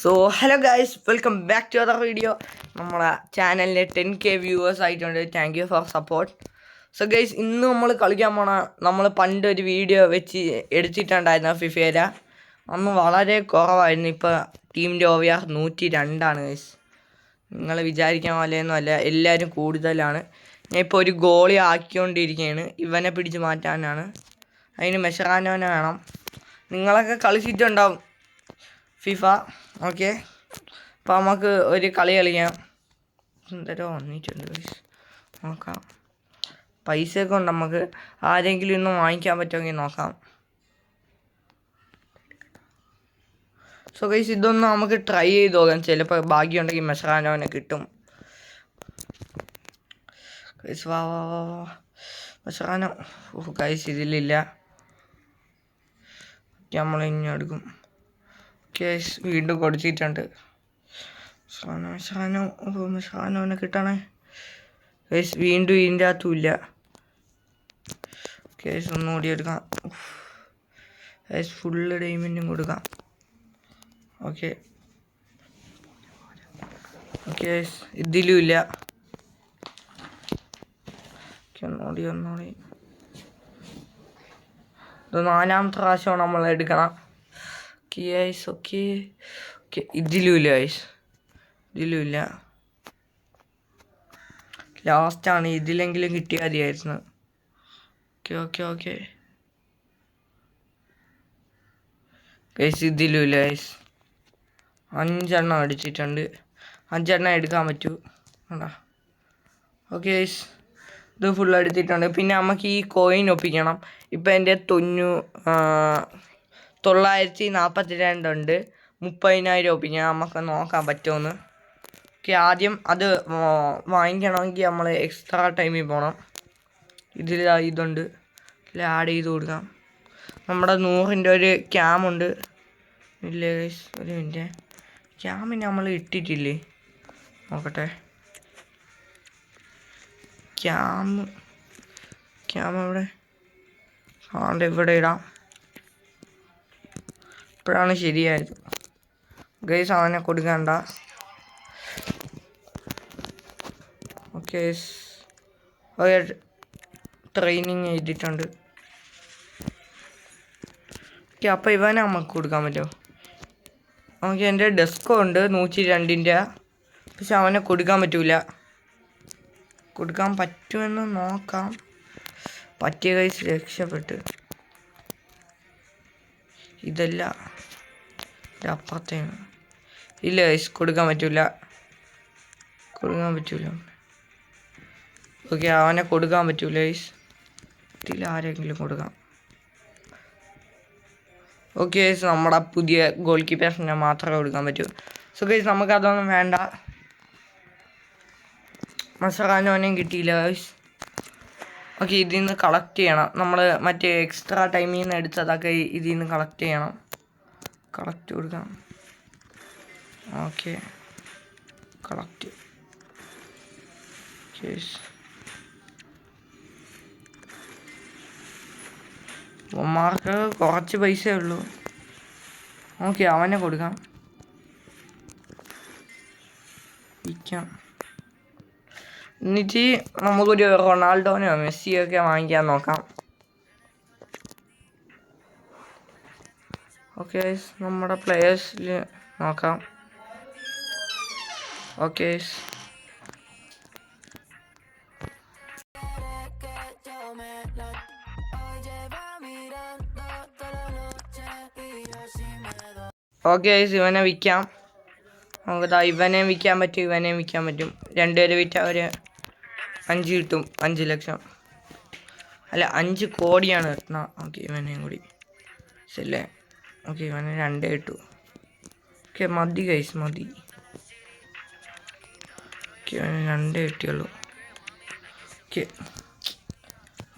So hello guys, welcome back to other video. നമ്മളെ ചാനലിന് 10K viewers ആയിട്ടുണ്ട്. Thank you for support. So guys, ഇന്ന് നമ്മൾ കളിക്കാൻ പോണ നമ്മൾ പണ്ടൊരു വീഡിയോ വെച്ച് എടുത്തിട്ടുണ്ടായിരുന്നു ഫിഫയില. അന്ന് വളരെ കുറവായിരുന്നു. ഇപ്പോൾ ടീമിൻ്റെ OVR 102 ഗൈസ്. നിങ്ങൾ വിചാരിക്കാൻ പോലെയൊന്നും അല്ല, എല്ലാവരും കൂടുതലാണ്. ഞാൻ ഇപ്പോൾ ഒരു ഗോളി ആക്കിക്കൊണ്ടിരിക്കുകയാണ്. ഇവനെ പിടിച്ച് മാറ്റാനാണ്. അതിന് മെഷറാനോനെ വേണം. നിങ്ങളൊക്കെ കളിച്ചിട്ടുണ്ടാവും ഫിഫ. ഓക്കെ, അപ്പോൾ നമുക്ക് ഒരു കളി കളിക്കാം. എന്തോ വന്നിട്ടുണ്ട് നോക്കാം. പൈസയൊക്കെ ഉണ്ട്, നമുക്ക് ആരെങ്കിലും ഇന്ന് വാങ്ങിക്കാൻ പറ്റുമെങ്കിൽ നോക്കാം. സോ ഗൈസ്, ഇതൊന്ന് നമുക്ക് ട്രൈ ചെയ്ത് നോക്കാം. ചിലപ്പോൾ ഭാഗ്യമുണ്ടെങ്കിൽ മെഷറാനോനെ കിട്ടും. ഗൈസ് വാ വാ വാ വാ മെഷറാനോ. ഗൈസ് ഇതിലില്ല, നമ്മൾ ഇനി എടുക്കും. കേസ് വീണ്ടും കൊടുത്തിട്ടുണ്ട്. മെഷറാനോനെ കിട്ടണേ കേസ്. വീണ്ടും ഇതിൻ്റെ അകത്തും ഇല്ല. കേസ് ഒന്നുകൂടി എടുക്കാം. കേസ് ഫുള്ള് ഡയമണ്ടും കൊടുക്കാം. ഓക്കെ കേസ് ഇതിലും ഇല്ല. ഒന്നുകൂടി ഇത് 4ാമത്തെ പ്രാവശ്യമാണ് നമ്മൾ എടുക്കണം. ഗൈസ് ഓക്കെ ഓക്കെ, ഇതിലും ഇല്ല ഗൈസ്, ഇതിലും ഇല്ല. ലാസ്റ്റാണ്, ഇതിലെങ്കിലും കിട്ടിയാൽ മതിയായിരുന്നു. ഓക്കെ ഓക്കെ ഓക്കെ ഗൈസ്, ഇതിലും ഇല്ല ഗൈസ്. 5 എണ്ണം അടിച്ചിട്ടുണ്ട്. 5 എണ്ണം എടുക്കാൻ പറ്റൂ. ഓക്കെ ഗൈസ്, ഇത് ഫുൾ എടുത്തിട്ടുണ്ട്. പിന്നെ നമുക്ക് ഈ കോയിൻ ഒപ്പിക്കണം. ഇപ്പം എൻ്റെ 942 ഉണ്ട്. 30,000 ഒപ്പിക്കണം. നമുക്ക് നോക്കാൻ പറ്റുമെന്ന്. ഓക്കെ, ആദ്യം അത് വാങ്ങിക്കണമെങ്കിൽ നമ്മൾ എക്സ്ട്രാ ടൈമിൽ പോകണം. ഇതിൽ ഇതുണ്ട്, ഇതിൽ ആഡ് ചെയ്ത് കൊടുക്കാം. നമ്മുടെ 100ൻ്റെ ഒരു ക്യാമുണ്ട്. ഇല്ലേ ഗൈസ്, ഒരു മിനിറ്റ്. ക്യാമിന് നമ്മൾ ഇട്ടിട്ടില്ലേ, നോക്കട്ടെ. ക്യാം എവിടെ? ആണ്ട് ഇവിടെ ഇടാം. ഇപ്പോഴാണ് ശരിയായത് ഗൈസ്, അവനെ കൊടുക്കണ്ട. ഓക്കെ ട്രെയിനിങ് ചെയ്തിട്ടുണ്ട്. ഓക്കെ, അപ്പോൾ ഇവനെ നമുക്ക് കൊടുക്കാൻ പറ്റുമോ? ഓക്കെ, എൻ്റെ ഡെസ്കോ ഉണ്ട് 102ൻ്റെ, പക്ഷെ അവനെ കൊടുക്കാൻ പറ്റൂല. കൊടുക്കാൻ പറ്റുമെന്ന് നോക്കാം. പറ്റിയ കൈസ് രക്ഷപ്പെട്ട്. ഇതല്ല, അപ്പുറത്തേന് ഇല്ല കൈസ്, കൊടുക്കാൻ പറ്റൂല. ഓക്കെ, അവനെ കൊടുക്കാൻ പറ്റൂല കൈസ്. ഇതിലാരെങ്കിലും കൊടുക്കാം. ഓക്കെ ഗൈസ്, നമ്മുടെ പുതിയ ഗോൾ കീപ്പേഴ്സിനെ മാത്രമേ കൊടുക്കാൻ പറ്റൂ. സോ ഗൈസ്, നമുക്കതൊന്നും വേണ്ട. മെഷറാനോനെയും കിട്ടിയില്ല ഗൈസ്. ഓക്കെ, ഇതിൽ നിന്ന് കളക്ട് ചെയ്യണം. നമ്മൾ മറ്റേ എക്സ്ട്രാ ടൈമിൽ നിന്ന് എടുത്തതൊക്കെ ഇതിൽ നിന്ന് കളക്ട് ചെയ്യണം. കളക്ട് കൊടുക്കാം. Okay, collect case. ഉമ്മാർക്ക് കുറച്ച് പൈസയേ ഉള്ളൂ. ഓക്കെ, അവനെ കൊടുക്കാം. വിൽക്കാം. എന്നിട്ട് നമുക്കൊരു റൊണാൾഡോനെയോ മെസ്സിയൊക്കെ വാങ്ങിക്കാൻ നോക്കാം. ഓക്കെ, നമ്മുടെ പ്ലെയേഴ്സിൽ നോക്കാം. ഓക്കെ ഓക്കെ ഇവനെ വിൽക്കാം. നമുക്കതാ ഇവനെ വിൽക്കാൻ പറ്റും, ഇവനെ വിൽക്കാൻ പറ്റും. രണ്ടുപേരെ വിറ്റാൽ ഒരു 5 കിട്ടും. 5 ലക്ഷം അല്ല, 5 കോടിയാണ് കിട്ടുന്നത്. ഓക്കെ, ഇവനെയും കൂടി ശരിയല്ലേ? ഓക്കെ, ഇവനെ 2 കിട്ടു. ഓക്കെ, മതി ഗൈസ്, മതി. ഓക്കെ, ഇവന് 2 കിട്ടിയുള്ളൂ. ഓക്കെ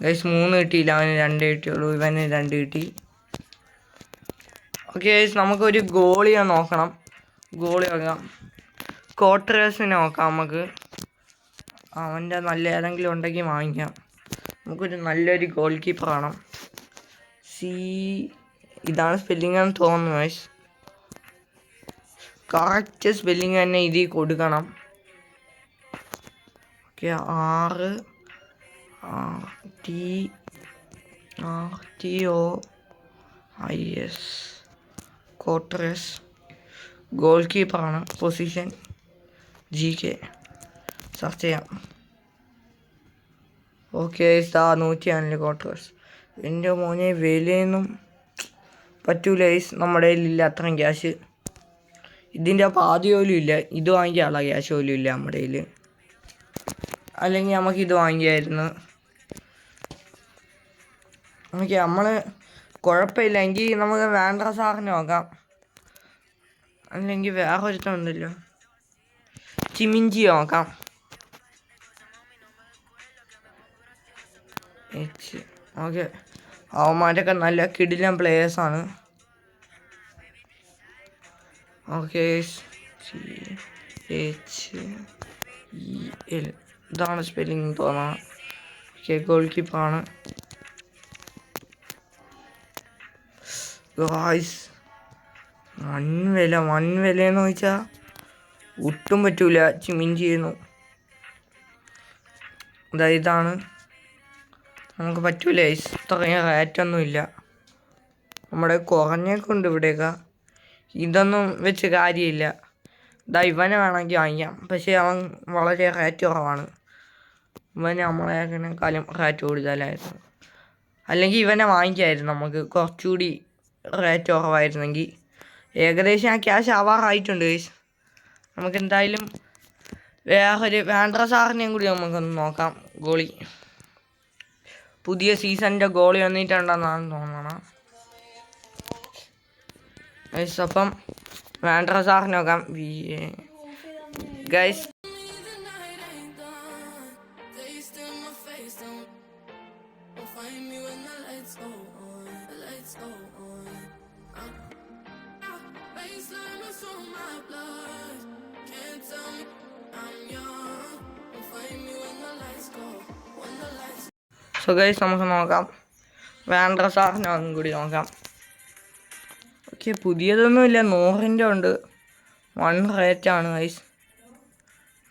ഗൈസ്, 3 കിട്ടിയില്ല, അവന് 2 കിട്ടിയുള്ളൂ. ഇവന് 2 കിട്ടി. ഓക്കെ ഗൈസ്, നമുക്കൊരു ഗോളിയെ നോക്കണം. ഗോളി നോക്കാം. കോട്രേഴ്സിനെ നോക്കാം. നമുക്ക് അവൻ്റെ നല്ല ഏതെങ്കിലും ഉണ്ടെങ്കിൽ വാങ്ങിക്കാം. നമുക്കൊരു നല്ലൊരു ഗോൾ കീപ്പർ വേണം. ഇതാണ് സ്പെല്ലിംഗ് എന്ന് തോന്നുന്നു ഗൈസ്. കറക്റ്റ് സ്പെല്ലിങ് തന്നെ ഇതിൽ കൊടുക്കണം. Okay, RTOIS Courtois. ഗോൾ കീപ്പറാണ്. Position GK. സെർച്ച് ചെയ്യാം. Okay, 104 Courtois. എൻ്റെ മോനെ വിലയൊന്നും പറ്റൂല ഗൈസ്, നമ്മുടെ കയ്യിലില്ല അത്രയും ക്യാഷ്. ഇതിൻ്റെ പാതി പോലും ഇല്ല. ഇത് വാങ്ങിക്കാനുള്ള ക്യാഷ് പോലും ഇല്ല നമ്മുടെ കയ്യിൽ. അല്ലെങ്കിൽ നമുക്കിത് വാങ്ങിക്കായിരുന്നു. ഓക്കെ, നമ്മൾ കുഴപ്പമില്ല. എങ്കിൽ നമുക്ക് വേണ്ട സാറിന് നോക്കാം. അല്ലെങ്കിൽ വേറെ ഒരുത്തമുണ്ടല്ലോ, ചിമിഞ്ചി നോക്കാം. ഓക്കെ, അവന്മാരൊക്കെ നല്ല കിടിലൻ പ്ലേയേഴ്സാണ്. ഓക്കെ, CHEL ഇതാണ് സ്പെല്ലിങ് തോന്നാം. ഓക്കെ, ഗോൾ കീപ്പറാണ്. ഗായ്സ്, വൻ വിലയെന്ന് ചോദിച്ചാൽ ഒട്ടും പറ്റൂല. ചിമിഞ്ചി ചെയ്യുന്നു. ഇതാണ് നമുക്ക് പറ്റൂല ഗൈസ്. ഇത്രയും റേറ്റൊന്നുമില്ല. നമ്മുടെ കുറഞ്ഞേക്കുണ്ട് ഇവിടെയൊക്കെ. ഇതൊന്നും വെച്ച് കാര്യമില്ല. ഇവനെ വേണമെങ്കിൽ വാങ്ങിക്കാം. പക്ഷേ അവൻ വളരെ റേറ്റ് കുറവാണ്. ഇവന് നമ്മളെക്കാളും റേറ്റ് കൂടുതലായിരുന്നു. അല്ലെങ്കിൽ ഇവനെ വാങ്ങിക്കായിരുന്നു നമുക്ക്, കുറച്ചുകൂടി റേറ്റ് കുറവായിരുന്നെങ്കിൽ. ഏകദേശം ആ ക്യാഷ് ആവാറായിട്ടുണ്ട് ഗൈസ്. നമുക്ക് എന്തായാലും വേണ്ട സാറിനെയും കൂടി നമുക്കൊന്ന് നോക്കാം. ഗോളി പുതിയ സീസണിൻ്റെ ഗോളി വന്നിട്ടുണ്ടെന്നാണ് തോന്നണം ഗൈസ്. അപ്പം വേണ്ട സാറിന് നോക്കാം. ഗൈസ്, സോ ഗൈസ്, നമുക്ക് നോക്കാം. വേണ്ട സാറിനും കൂടി നോക്കാം. ഓക്കെ, പുതിയതൊന്നുമില്ല. 100ൻ്റെ ഉണ്ട്. 1 റേറ്റാണ് ഗൈസ്.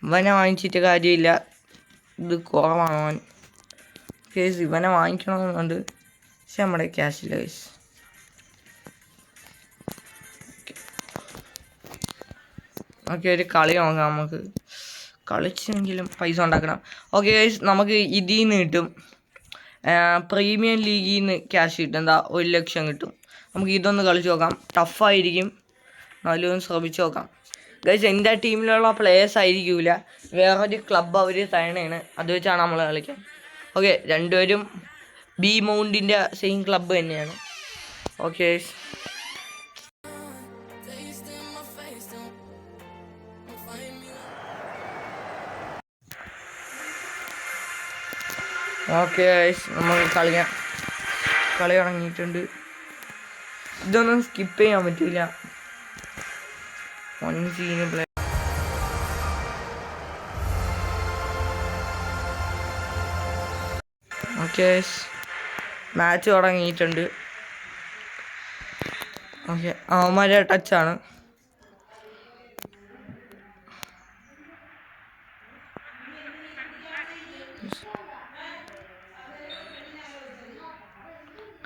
ഇവനെ വാങ്ങിച്ചിട്ട് കാര്യമില്ല. ഇത് കുറവാണ് അവൻ. ഗൈസ്, ഇവനെ വാങ്ങിക്കണമെന്നുണ്ട്. പക്ഷെ നമ്മുടെ ക്യാഷില്ല ഗൈസ്. ഓക്കെ, ഒരു കളി നോക്കാം. നമുക്ക് കളിച്ചെങ്കിലും പൈസ ഉണ്ടാക്കണം. ഓക്കെ ഗൈസ്, നമുക്ക് ഇതിൽ നിന്ന് കിട്ടും. പ്രീമിയം ലീഗിൽ നിന്ന് ക്യാഷ് കിട്ടും. 1 ലക്ഷം കിട്ടും. നമുക്ക് ഇതൊന്ന് കളിച്ച് നോക്കാം. ടഫായിരിക്കും, നല്ലൊന്ന് ശ്രമിച്ച് നോക്കാം ഗൈസ്. എൻ്റെ ടീമിലുള്ള പ്ലേയേഴ്സ് ആയിരിക്കില്ല, വേറൊരു ക്ലബ്ബ് അവർ തരണേണ്. അത് വെച്ചാണ് നമ്മൾ കളിക്കാൻ. ഓക്കെ, രണ്ടുപേരും ബി മൗണ്ടിൻ്റെ സെയിം ക്ലബ്ബ് തന്നെയാണ്. ഓക്കെ ഓക്കെ നമുക്ക് കളി തുടങ്ങിയിട്ടുണ്ട്. ഇതൊന്നും സ്കിപ്പ് ചെയ്യാൻ പറ്റില്ല. 1 സീന് പ്ലേ. ഓക്കെ, മാച്ച് തുടങ്ങിയിട്ടുണ്ട്. ഓക്കെ, അവന്മാരെ ടച്ചാണ്.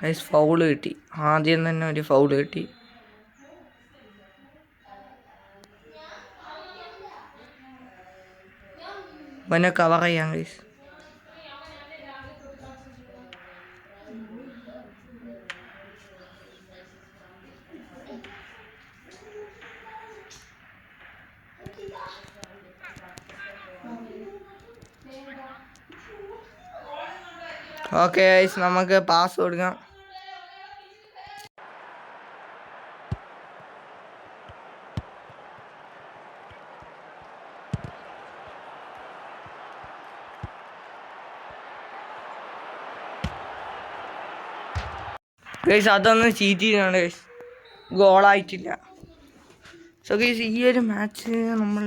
ഗൈസ്, ഫൗള് കിട്ടി. ആദ്യം തന്നെ ഒരു ഫൗള് കിട്ടി. ഇവനെ കവർ ചെയ്യാം ഗൈസ്. ഓക്കെ ഗൈസ്, നമുക്ക് പാസ് കൊടുക്കാം. ഗൈസ്, അതൊന്ന് ചീറ്റ് ചെയ്യുന്നുണ്ട് ഗൈസ്. ഗോളായിട്ടില്ല. സോ ഗൈസ്, ഈ ഒരു മാച്ച് നമ്മൾ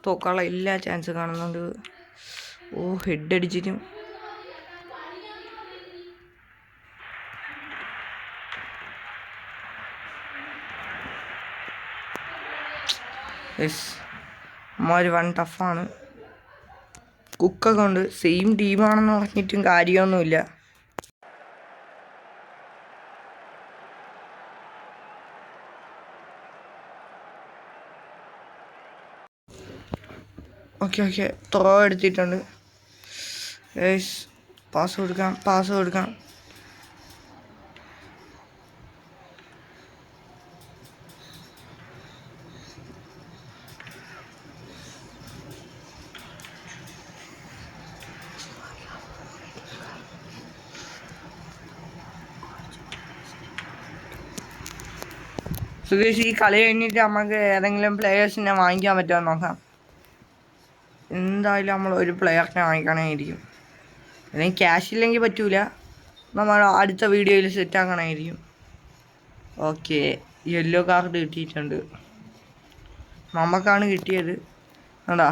തോക്കാനുള്ള എല്ലാ ചാൻസ് കാണുന്നുണ്ട്. ഹെഡ് അടിച്ചിട്ടും. യെസ്, അമ്മ വൺ ടഫാണ്. കുക്കൊക്കെ ഉണ്ട്. സെയിം ടീമാണെന്ന് പറഞ്ഞിട്ടും കാര്യമൊന്നുമില്ല. ഓക്കെ ത്രോ എടുത്തിട്ടുണ്ട്. യെസ്, പാസ് കൊടുക്കാം. സുഖേഷ്, ഈ കളി കഴിഞ്ഞിട്ട് നമുക്ക് ഏതെങ്കിലും പ്ലെയേഴ്സിനെ വാങ്ങിക്കാൻ പറ്റുമോ നോക്കാം. എന്തായാലും നമ്മൾ ഒരു പ്ലെയറിനെ വാങ്ങിക്കണമായിരിക്കും. അല്ലെങ്കിൽ ക്യാഷ് ഇല്ലെങ്കിൽ പറ്റൂല. നമ്മൾ അടുത്ത വീഡിയോയിൽ സെറ്റാക്കണമായിരിക്കും. ഓക്കെ, യെല്ലോ കാർഡ് കിട്ടിയിട്ടുണ്ട്. നമുക്കാണ് കിട്ടിയത്. എന്താ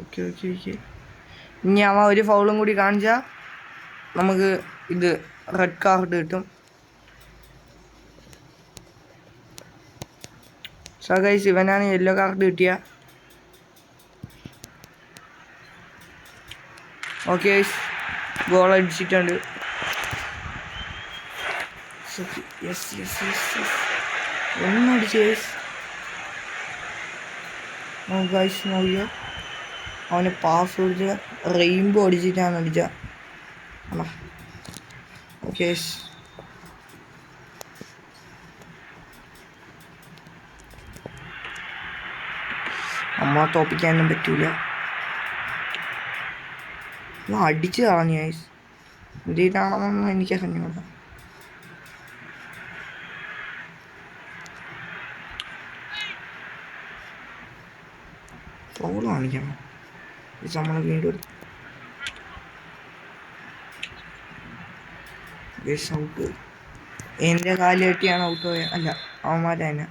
ഓക്കെ. ഇനി അവ ഒരു ഫൗളും കൂടി കാണിച്ചാൽ നമുക്ക് ഇത് റെഡ് കാർഡ് കിട്ടും. സോ ഗൈസ്, ഇവനാണ് യെല്ലോ കാർഡ് കിട്ടിയ. ഓക്കെ ഗൈസ്, ഗോൾ അടിച്ചിട്ടുണ്ട്. ഒന്നടിച്ച് ഗൈസ്. നോക്കിയോ, അവന് പാസ് കൊടുത്ത് റെയിൻബോ അടിച്ചിട്ടാണ് അടിച്ച. ഓക്കെ, നമ്മളെ തോപ്പിക്കാനൊന്നും പറ്റൂല. അടിച്ച് കളഞ്ഞു ഗൈസ്. എന്തിനാണെന്നൊന്നും എനിക്ക് അറിഞ്ഞൂടാ. ഫൗൾ കാണിക്കണം. നമ്മൾ വീണ്ടും ഔട്ട്. എൻ്റെ കാല് കെട്ടിയാണ് ഔട്ട് പോയത്. അല്ല, അവന്മാരെ തന്നെ.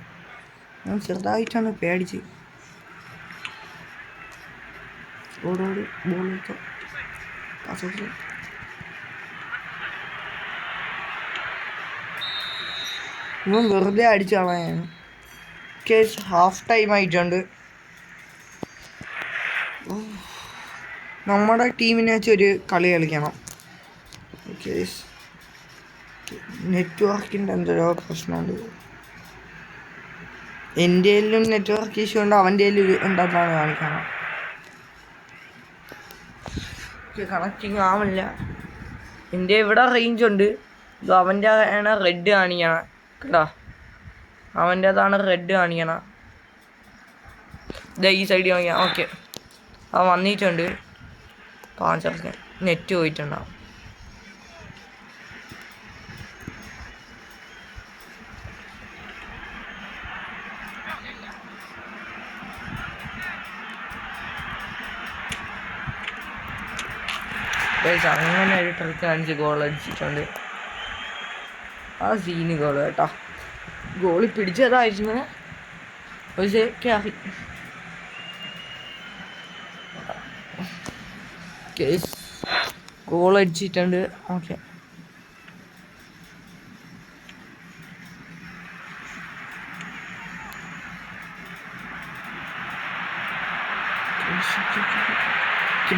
ഞാൻ ചെറുതായിട്ടാണ് പേടിച്ച്. ഓടോട് ബോൾ എടുത്തോ. ഇവൻ വെറുതെ അടിച്ചു കളയാണ്. കേസ് ഹാഫ് ടൈം ആയിട്ടുണ്ട്. നമ്മുടെ ടീമിനെ വെച്ചൊരു കളി കളിക്കണം. കേസ് നെറ്റ്വർക്കിൻ്റെ എന്തോ പ്രശ്നമുണ്ട്. എൻ്റെ കയ്യിലും നെറ്റ്വർക്ക് ഇഷ്യൂ ഉണ്ട്, അവൻ്റെ കയ്യിൽ ഉണ്ടെന്നാണ് കാണിക്കണം. കണക്റ്റിങ് ആവില്ല. എൻ്റെ ഇവിടെ റേഞ്ച് ഉണ്ട്. ഇത് അവൻ്റെ ആണ് റെഡ് കാണിക്കണം കേട്ടോ. അവൻ്റേതാണ് റെഡ് കാണിക്കണം. ഇതാ ഈ സൈഡിൽ കാണിക്കാം. ഓക്കെ, അവൻ വന്നിട്ടുണ്ട്. പാഞ്ചർക്ക് നെറ്റ് പോയിട്ടുണ്ടാവും. അങ്ങനെ ഒരു ട്രിക്ക് കാണിച്ച് ഗോൾ അടിച്ചിട്ടുണ്ട്. ആ സീന് ഗോൾ കേട്ടോ. ഗോളി പിടിച്ചതായിരുന്നു, പക്ഷേ കയറി. കേസ് ഗോൾ അടിച്ചിട്ടുണ്ട്. ഓക്കെ,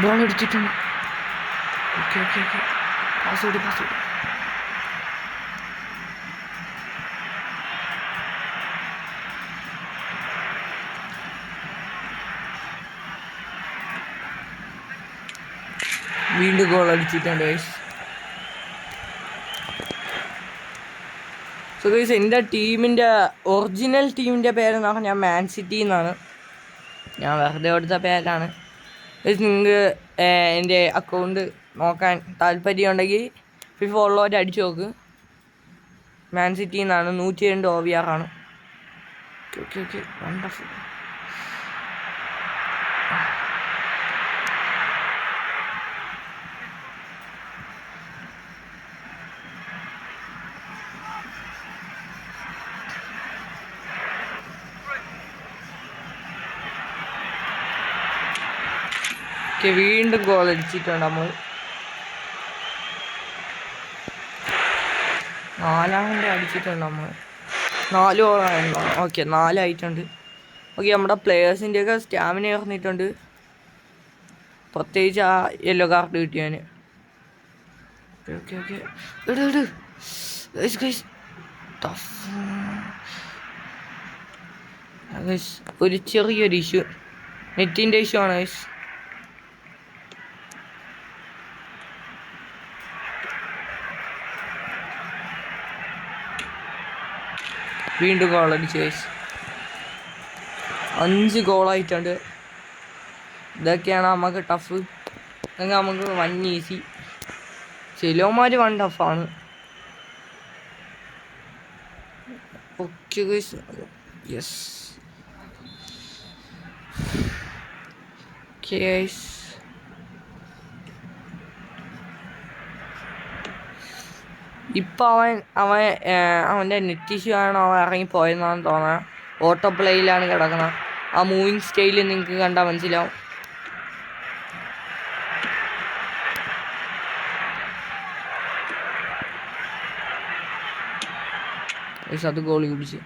ബോൾ അടിച്ചിട്ടുണ്ട്. ഓക്കെ, പാസ് കൊടു. വീണ്ടും ഗോൾ അടിച്ചിട്ടുണ്ട് ഗൈസ്. സോ ഗൈസ്, എൻ്റെ ടീമിൻ്റെ ഒറിജിനൽ ടീമിൻ്റെ പേരെന്ന് പറഞ്ഞാൽ മാൻ സിറ്റി എന്നാണ്. ഞാൻ വെറുതെ കൊടുത്ത പേരാണ്. ഗൈസ്, നിങ്ങൾക്ക് എൻ്റെ അക്കൗണ്ട് നോക്കാൻ താല്പര്യം ഉണ്ടെങ്കിൽ ഫിഫ ഉള്ളവർ അടിച്ചു നോക്ക്. മാൻ സിറ്റി എന്നാണ്. 102 OVR ആണ്. Okay, wonderful. വീണ്ടും ഗോൾ അടിച്ചിട്ടുണ്ട് നമ്മൾ. 4 അടിച്ചിട്ടുണ്ട് നമ്മൾ. 4 ഗോളാണല്ലോ. ഓക്കെ 4 ആയിട്ടുണ്ട്. ഓക്കെ നമ്മുടെ പ്ലെയേഴ്സിൻ്റെയൊക്കെ സ്റ്റാമിന ഇറങ്ങിയിട്ടുണ്ട്, പ്രത്യേകിച്ച് ആ യെല്ലോ കാർഡ് കിട്ടിയാന്. ഓക്കെ ഓക്കെ ഇട് ഒരു ചെറിയൊരു ഇഷ്യൂ, നെറ്റിൻ്റെ ഇഷ്യൂ ആണ് ഗൈസ്. വീണ്ടും ഗോൾ അടിച്ചു ഗൈസ്. 5 ഗോളായിട്ടുണ്ട്. ഇതൊക്കെയാണ് നമുക്ക് ടഫ്. അല്ലെങ്കിൽ നമുക്ക് 1 ഈസി. ചിലവന്മാർ 1 ടഫാണ്. Okay guys, yes guys. ഇപ്പം അവൻ്റെ നെറ്റ് ഇഷ്യൂ ആണ്, അവൻ ഇറങ്ങിപ്പോയെന്നാണ് തോന്നുന്നത്. ഓട്ടോ പ്ലേയിലാണ് കിടക്കുന്നത്. ആ മൂവിങ് സ്റ്റൈൽ നിങ്ങൾക്ക് കണ്ടാൽ മനസ്സിലാവും. അത് ഗോളി പിടിച്ച്.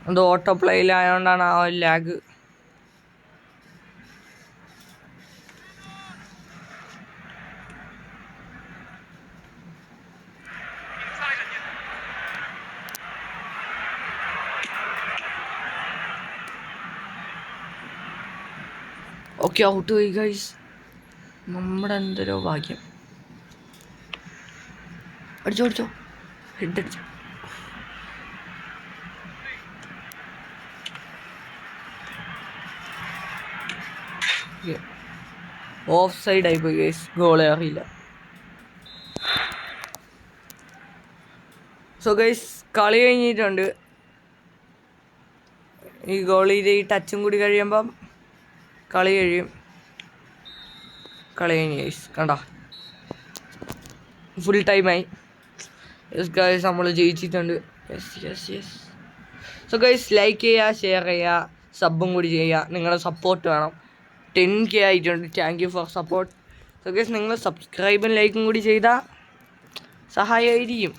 അത് ഓട്ടോ പ്ലേയിലായതുകൊണ്ടാണ് ആ ഒരു ലാഗ്. ഓക്കെ ഔട്ട് പോയി ഗൈസ്. നമ്മുടെ എന്തോരോ ഭാഗ്യം. അടിച്ചോ ഹെഡ് അടിച്ചോ. ഓഫ് സൈഡ് ആയിപ്പോയി ഗൈസ്, ഗോളെ അറിയില്ല. സോ ഗൈസ് കളി കഴിഞ്ഞിട്ടുണ്ട്. ഈ ഗോളിയിൽ ഈ ടച്ചും കൂടി കഴിയുമ്പം കളി കഴിയും. കളി കഴിഞ്ഞ് ഗൈസ് കണ്ടോ, ഫുൾ ടൈമായി. യെസ് ഗൈസ് നമ്മൾ ജയിച്ചിട്ടുണ്ട്. യെസ്. സോ ഗൈസ് ലൈക്ക് ചെയ്യുക, ഷെയർ ചെയ്യുക, സബും കൂടി ചെയ്യുക. നിങ്ങളുടെ സപ്പോർട്ട് വേണം. 10K ആയിട്ടുണ്ട്. Thank you for support. So guys നിങ്ങൾ സബ്സ്ക്രൈബും ലൈക്കും കൂടി ചെയ്താൽ സഹായമായിരിക്കും.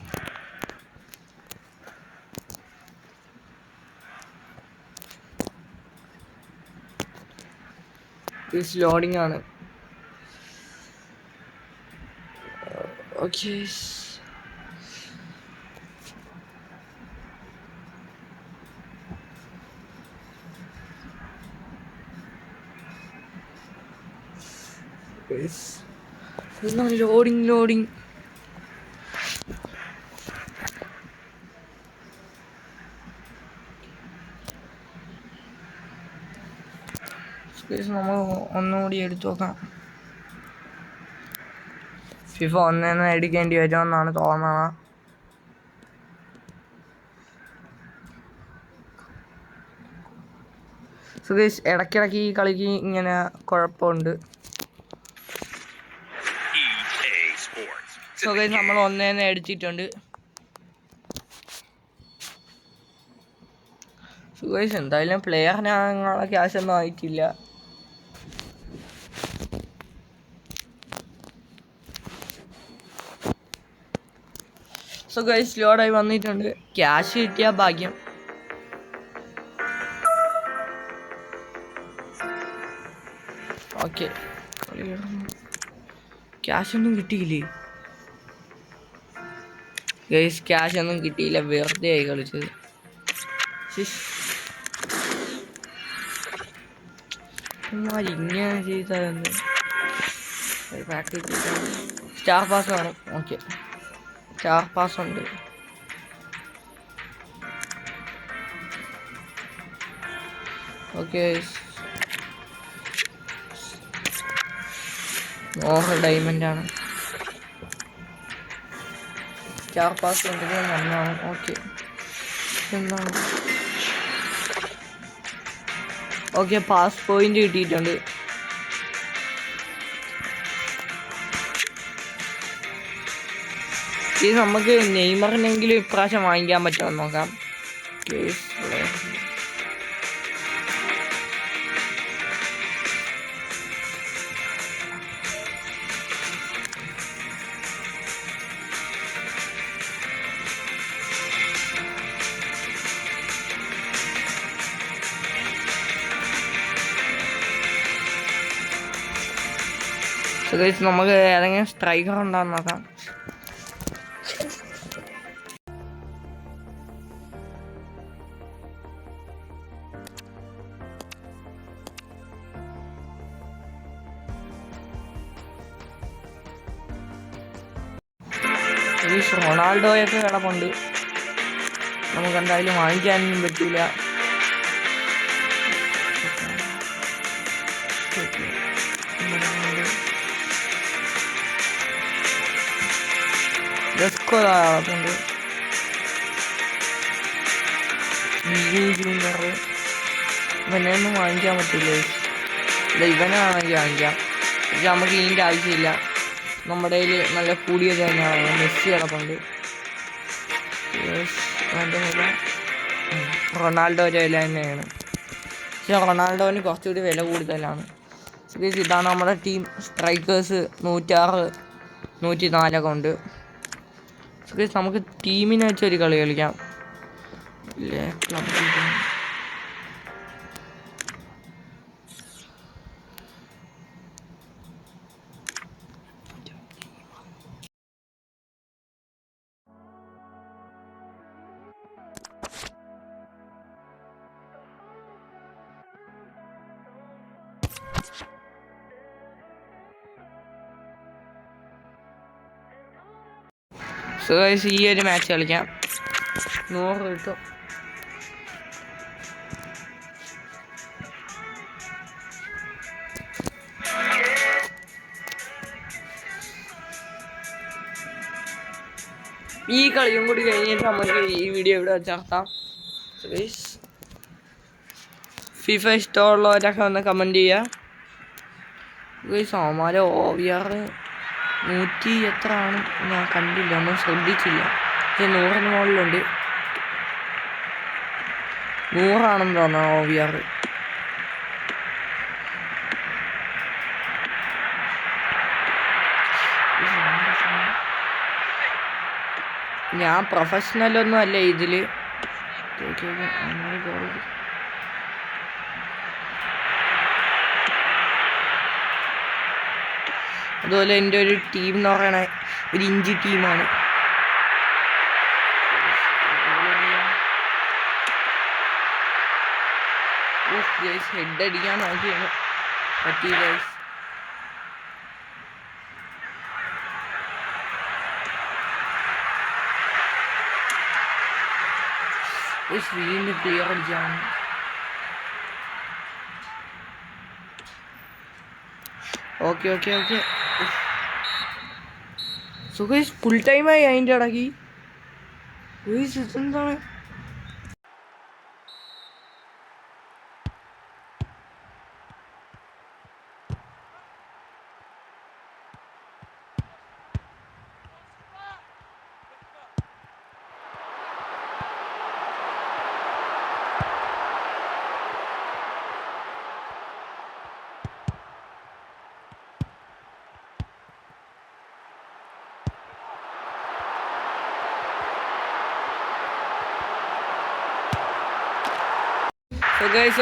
ലോഡിംഗ് ആണ്. Okay loading. നമ്മൾ ഒന്നുകൂടി എടുത്തു നോക്കാം. ഫിഫ 1 എടുക്കേണ്ടി വരുമെന്നാണ് തോന്നുന്നത്. സോ ഗൈസ് ഇടയ്ക്കിടയ്ക്ക് ഈ കളിക്ക് ഇങ്ങനെ കുഴപ്പമുണ്ട്. സോ ഗൈസ് നമ്മൾ 1 അടിച്ചിട്ടുണ്ട്. സോ ഗൈസ് എന്തായാലും പ്ലെയറിനുള്ള ക്യാഷൊന്നും ആയിട്ടില്ല. സോ ഗൈസ് ലോഡായി വന്നിട്ടുണ്ട്. ക്യാഷ് കിട്ടിയ ഭാഗ്യം. ഓക്കെ ക്യാഷ് ഒന്നും കിട്ടിയില്ലേ ഗൈസ്? ക്യാഷ് ഒന്നും കിട്ടിയില്ല, വെറുതെ ആയി കളിച്ചത്. ഇങ്ങനെ ചെയ്താലെന്ന് സ്റ്റാർ പാസ് വേണം. ഓക്കെ സ്റ്റാർ പാസ് ഉണ്ട്. ഓക്കെ 100 ഡയമണ്ടാണ്. സ്റ്റാർ പാസ് ഉണ്ടെങ്കിൽ നന്നാണ്. ഓക്കെ എന്താണ്? ഓക്കെ പാസ് പോയിന്റ് കിട്ടിയിട്ടുണ്ട്. ഇത് നമുക്ക് നെയ്മറിനെങ്കിലും ഇപ്രാവശ്യം വാങ്ങിക്കാൻ പറ്റുമെന്ന് നോക്കാം. സോ ഗൈസ് നമുക്ക് ഏതെങ്കിലും സ്ട്രൈക്കർ ഉണ്ടാകുന്ന നോക്കാം. റൊണാൾഡോയൊക്കെ കിടപ്പുണ്ട്, നമുക്ക് എന്തായാലും വാങ്ങിക്കാനൊന്നും പറ്റില്ല. കിടപ്പുണ്ട് ഇവനെയൊന്നും വാങ്ങിക്കാൻ പറ്റില്ല. ഇവനാണെങ്കിൽ വാങ്ങിക്കാം, പക്ഷെ നമുക്ക് ഇതിൻ്റെ ആവശ്യമില്ല. നമ്മുടെ കയ്യിൽ നല്ല കൂടിയത് തന്നെയാണ്. മെസ്സി കിടപ്പുണ്ട്, റൊണാൾഡോയുടെ വില തന്നെയാണ്, പക്ഷെ റൊണാൾഡോന് കുറച്ചുകൂടി വില കൂടുതലാണ്. ഇതാണ് നമ്മുടെ ടീം. സ്ട്രൈക്കേഴ്സ് 106, 104 ഉണ്ട്. നമുക്ക് ടീമിനെ വെച്ചൊരു കളി കളിക്കാം. സോ ഗൈസ് ഈ ഒരു മാച്ച് കളിക്കാം. 100 കിട്ടും. ഈ കളിയും കൂടി കഴിഞ്ഞിട്ട് നമുക്ക് ഈ വീഡിയോ ഇവിടെ വെച്ചാർത്താം. ഫിഫ ഇഷ്ടമുള്ളവരൊക്കെ ഒന്ന് കമൻറ്റ് ചെയ്യുക. സോമാരോ OVR 100 എത്ര ആണ് ഞാൻ കണ്ടില്ല, ഒന്നും ശ്രദ്ധിച്ചില്ല. പക്ഷെ 100-ന് മുകളിലുണ്ട്. 100 തോന്നുന്നു OVR. ഞാൻ പ്രൊഫഷണലൊന്നും അല്ല ഇതിൽ. അതുപോലെ എൻ്റെ ഒരു ടീം എന്ന് പറയണ ഒരു ഇഞ്ചി ടീമാണ്. ഹെഡ് അടിക്കാൻ നോക്കിയാണ്, പറ്റിയില്ല. വീണ്ടും ക്ലിയർ അടിച്ചാണ്. Okay okay okay. Sukhesh full ടൈമായി അതിൻ്റെ ഇടയ്ക്ക്. എന്താണ്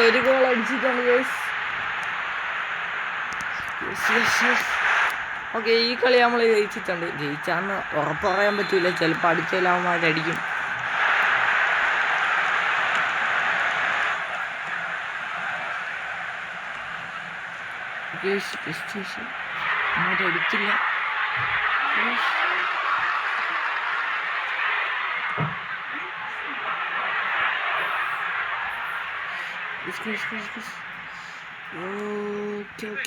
ഒരു ഗോൾ അടിച്ചിട്ടാണ് ഗൈസ്. ഓക്കെ, ഈ കളി നമ്മൾ ജയിച്ചിട്ടുണ്ട്. ജയിച്ചാന്ന് ഉറപ്പ് പറയാൻ പറ്റൂല, ചിലപ്പോൾ അടിച്ചെല്ലാവന്മാരടിക്കും. അടിച്ചില്ല.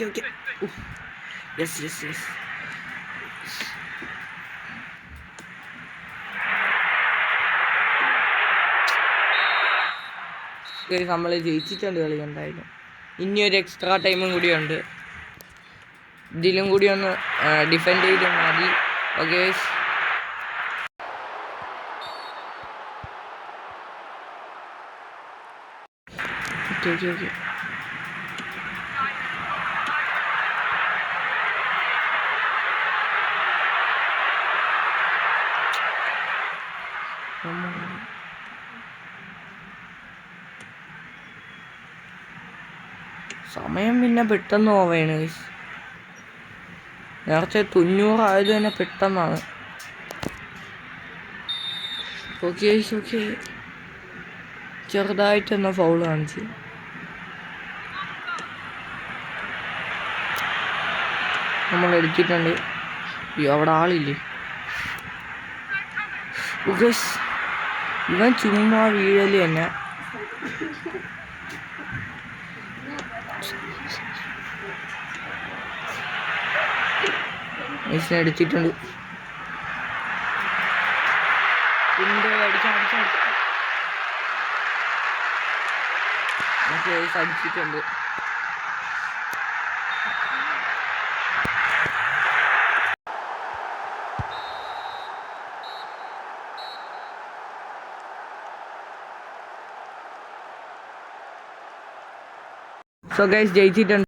Okay. Yes. നമ്മൾ ജയിച്ചിട്ടുണ്ട് കളി എന്തായാലും. ഇനിയൊരു എക്സ്ട്രാ ടൈമും കൂടിയുണ്ട്. ഇതിലും കൂടി ഒന്ന് ഡിഫെൻഡ് ചെയ്ത് മതി. Okay okay. സമയം പിന്നെ പെട്ടെന്ന് പോവേണ്. നേരത്തെ 90 ആയത് തന്നെ പെട്ടെന്നാണ്. ഓക്കെ ഓക്കെ, ചെറുതായിട്ടൊന്ന് ഫൗൾ കാണിച്ച്. നമ്മൾ എടുത്തിട്ടുണ്ട്. അയ്യോ, അവിടെ ആളില്ലേ. ഇവൻ ചുമ്മാ വീഴല് തന്നെ. മെസ്സിനെ എടുത്തിട്ടുണ്ട്. അടിച്ചിട്ടുണ്ട്. സോ ഗൈസ് ജയിച്ചിട്ടുണ്ട്.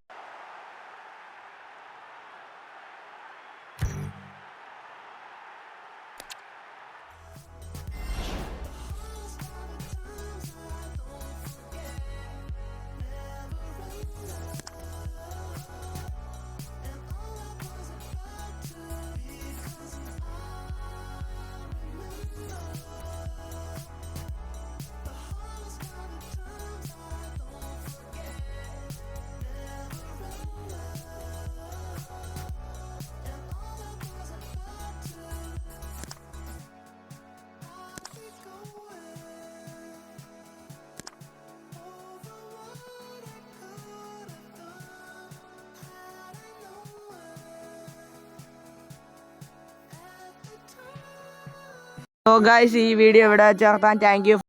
സോ ഗൈസ് ഈ വീഡിയോ ഇവിടെ ചേർത്താൻ താങ്ക് യു.